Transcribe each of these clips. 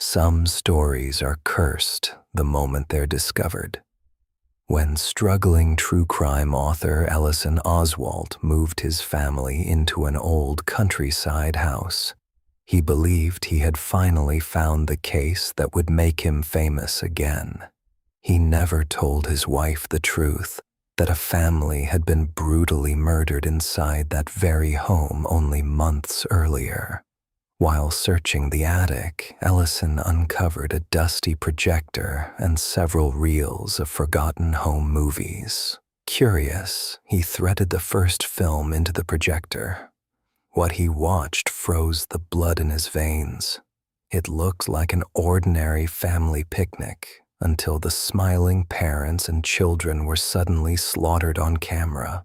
Some stories are cursed the moment they're discovered. When struggling true crime author Ellison Oswalt moved his family into an old countryside house, he believed he had finally found the case that would make him famous again. He never told his wife the truth, that a family had been brutally murdered inside that very home only months earlier. While searching the attic, Ellison uncovered a dusty projector and several reels of forgotten home movies. Curious, he threaded the first film into the projector. What he watched froze the blood in his veins. It looked like an ordinary family picnic until the smiling parents and children were suddenly slaughtered on camera.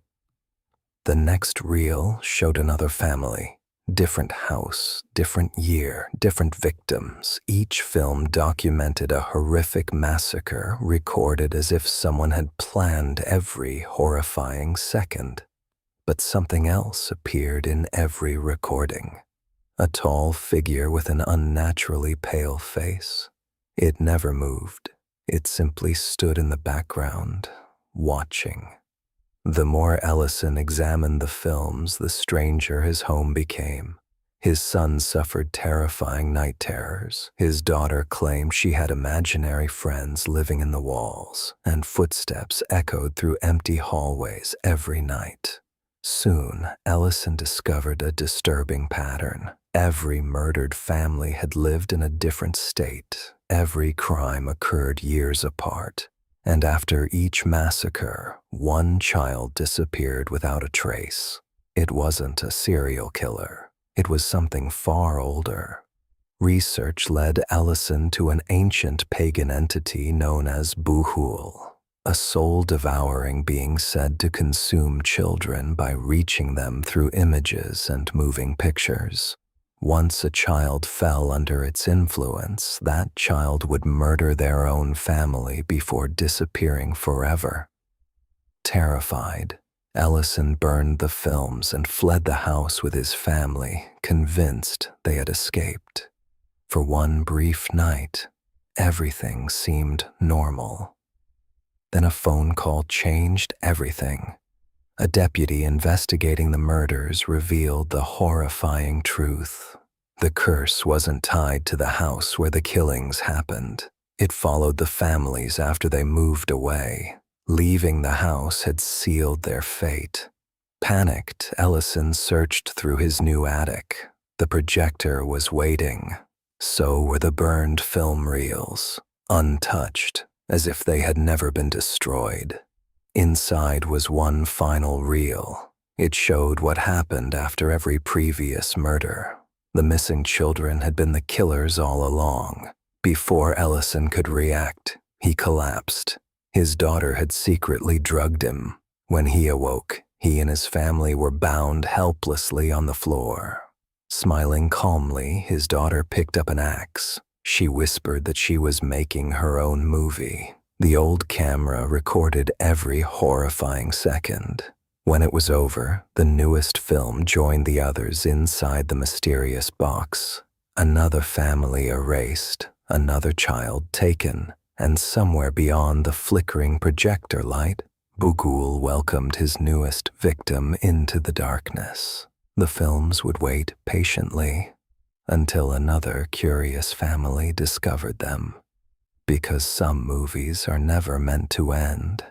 The next reel showed another family. Different house, different year, different victims. Each film documented a horrific massacre recorded as if someone had planned every horrifying second. But something else appeared in every recording. A tall figure with an unnaturally pale face. It never moved. It simply stood in the background, watching. The more Ellison examined the films, the stranger his home became. His son suffered terrifying night terrors. His daughter claimed she had imaginary friends living in the walls, and footsteps echoed through empty hallways every night. Soon, Ellison discovered a disturbing pattern. Every murdered family had lived in a different state. Every crime occurred years apart. And after each massacre, one child disappeared without a trace. It wasn't a serial killer. It was something far older. Research led Ellison to an ancient pagan entity known as Buhul, a soul-devouring being said to consume children by reaching them through images and moving pictures. Once a child fell under its influence, that child would murder their own family before disappearing forever. Terrified, Ellison burned the films and fled the house with his family, convinced they had escaped. For one brief night, everything seemed normal. Then a phone call changed everything. A deputy investigating the murders revealed the horrifying truth. The curse wasn't tied to the house where the killings happened. It followed the families after they moved away. Leaving the house had sealed their fate. Panicked, Ellison searched through his new attic. The projector was waiting. So were the burned film reels, untouched, as if they had never been destroyed. Inside was one final reel. It showed what happened after every previous murder. The missing children had been the killers all along. Before Ellison could react, he collapsed. His daughter had secretly drugged him. When he awoke, he and his family were bound helplessly on the floor. Smiling calmly, his daughter picked up an axe. She whispered that she was making her own movie. The old camera recorded every horrifying second. When it was over, the newest film joined the others inside the mysterious box. Another family erased, another child taken, and somewhere beyond the flickering projector light, Bugul welcomed his newest victim into the darkness. The films would wait patiently until another curious family discovered them. Because some movies are never meant to end.